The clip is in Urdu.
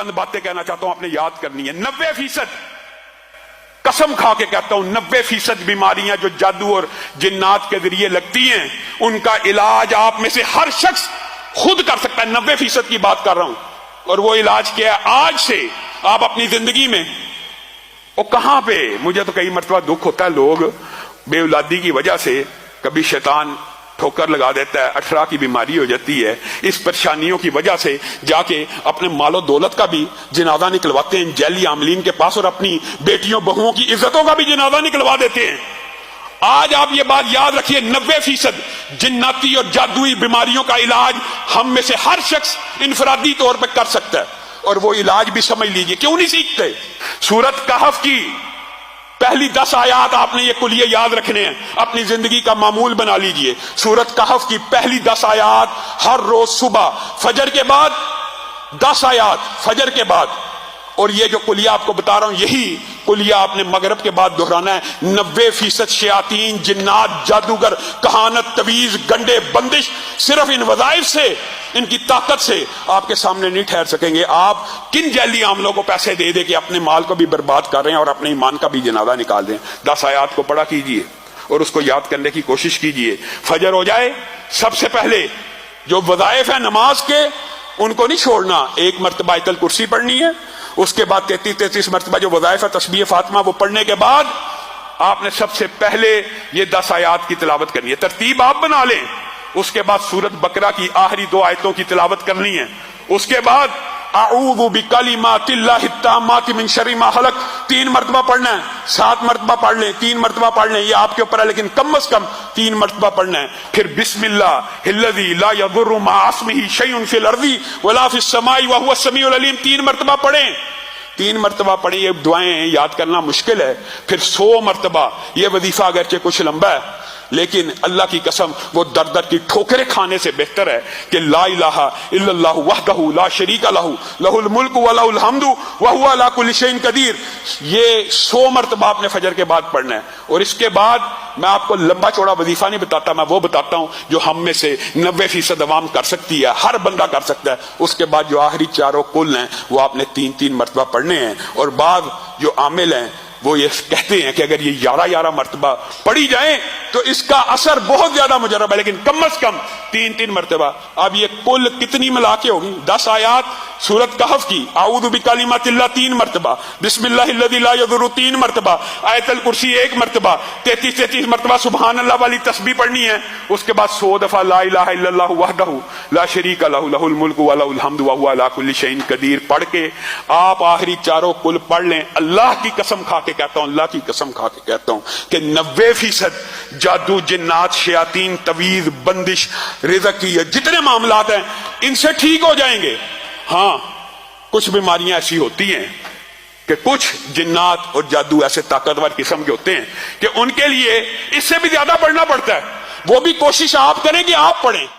چند باتیں کہنا چاہتا ہوں، آپ نے یاد کرنی ہے۔ 90% قسم کھا کے کہتا ہوں 90% بیماریاں جو جادو اور جنات کے ذریعے لگتی ہیں ان کا علاج آپ میں سے ہر شخص خود کر سکتا ہے۔ 90% کی بات کر رہا ہوں۔ اور وہ علاج کیا ہے؟ آج سے آپ اپنی زندگی میں، وہ کہاں پہ، مجھے تو کئی مرتبہ دکھ ہوتا ہے، لوگ بے اولادی کی وجہ سے کبھی شیطان ٹھوکر لگا دیتا ہے، 18 کی بیماری ہو جاتی ہے، اس پریشانیوں کی وجہ سے جا کے اپنے مال و دولت کا بھی جنازہ نکلواتے ہیں جیلی عاملین کے پاس، اور اپنی بیٹیوں بہوؤں کی عزتوں کا بھی جنازہ نکلوا دیتے ہیں۔ آج آپ یہ بات یاد رکھیے، 90% جناتی اور جادوئی بیماریوں کا علاج ہم میں سے ہر شخص انفرادی طور پہ کر سکتا ہے، اور وہ علاج بھی سمجھ لیجئے۔ کیوں نہیں سیکھتے؟ سورت کہف کی پہلی 10 آیات آپ نے یہ کلیے یاد رکھنے ہیں، اپنی زندگی کا معمول بنا لیجئے۔ سورت کہف کی پہلی 10 آیات ہر روز صبح فجر کے بعد 10 آیات فجر کے بعد، اور یہ جو کلیہ آپ کو بتا رہا ہوں یہی کلیہ آپ نے مغرب کے بعد دہرانا ہے۔ 90% شیاطین، جنات، جادوگر، کہانت، تویز، گنڈے، بندش صرف ان وظائف سے، ان کی طاقت سے آپ کے سامنے نہیں ٹھہر سکیں گے۔ آپ کن جیلی عاملوں کو پیسے دے دے کے اپنے مال کو بھی برباد کر رہے ہیں اور اپنے ایمان کا بھی جنازہ نکال دیں۔ 10 آیات کو پڑھا کیجئے اور اس کو یاد کرنے کی کوشش کیجئے۔ فجر ہو جائے سب سے پہلے جو وظائف ہیں نماز کے ان کو نہیں چھوڑنا۔ 1 مرتبہ آیت الکرسی پڑھنی ہے، اس کے بعد 33 مرتبہ جو وظائف ہے تسبیح فاطمہ وہ پڑھنے کے بعد آپ نے سب سے پہلے یہ 10 آیات کی تلاوت کرنی ہے۔ ترتیب آپ بنا لیں۔ اس کے بعد سورت بقرہ کی آخری 2 آیتوں کی تلاوت کرنی ہے۔ اس کے بعد اعوذ بکلمات اللہ التامات من شر ما خلق 3 مرتبہ پڑھنا ہے۔ 7 مرتبہ پڑھ لیں، 3 مرتبہ پڑھ لیں، یہ آپ کے اوپر ہے، لیکن کم از کم 3 مرتبہ پڑھنا ہے۔ پھر بسم اللہ الذی لا یضر مع اسمہ شیء فی الارض ولا فی السماء وهو السمیع العلیم 3 مرتبہ پڑھیں۔ 3 مرتبہ پڑھیں، یہ دعائیں یاد کرنا مشکل ہے۔ پھر 100 مرتبہ، یہ وظیفہ اگرچہ کچھ لمبا ہے لیکن اللہ کی قسم وہ در در کی ٹھوکریں کھانے سے بہتر ہے کہ لا الہ الا اللہ وحدہ لا شریک لہ لہ الملک ولہ الحمد وہو علی کل شیء قدیر۔ یہ 100 مرتبہ آپ نے فجر کے بعد پڑھنا ہے۔ اور اس کے بعد میں آپ کو لمبا چوڑا وظیفہ نہیں بتاتا، میں وہ بتاتا ہوں جو ہم میں سے 90% عوام کر سکتی ہے، ہر بندہ کر سکتا ہے۔ اس کے بعد جو آخری 4 کل ہیں وہ آپ نے 3 مرتبہ پڑھنے ہیں۔ اور بعض جو عامل ہیں وہ یہ کہتے ہیں کہ اگر یہ 11 مرتبہ پڑھی جائیں تو اس کا اثر بہت زیادہ مجرب ہے، لیکن کم از کم 3 مرتبہ۔ اب یہ کل کتنی ملا کے ہوگی؟ 10 آیات سورت کہف کی، اعوذ بکلمات اللہ 3 مرتبہ، بسم اللہ الذی لا یضر 3 مرتبہ، آیت الکرسی 1 مرتبہ، 33 مرتبہ سبحان اللہ والی تسبیح پڑھنی ہے۔ اس کے بعد 100 دفعہ لا الہ الا اللہ وحدہ لا شریک لہ لہ الملک ولہ الحمد وہو علی کل شیء قدیر پڑھ کے آپ آخری 4 کل پڑھ لیں۔ اللہ کی قسم کھا کے کہتا ہوں، اللہ کی قسم کھا کے کہتا ہوں کہ 90% جادو، جنات، شیاطین، تویز، بندش، رزق کی جتنے معاملات ہیں ان سے ٹھیک ہو جائیں گے۔ ہاں کچھ بیماریاں ایسی ہوتی ہیں کہ کچھ جنات اور جادو ایسے طاقتور قسم کے ہوتے ہیں کہ ان کے لیے اس سے بھی زیادہ پڑھنا پڑتا ہے۔ وہ بھی کوشش آپ کریں کہ آپ پڑھیں۔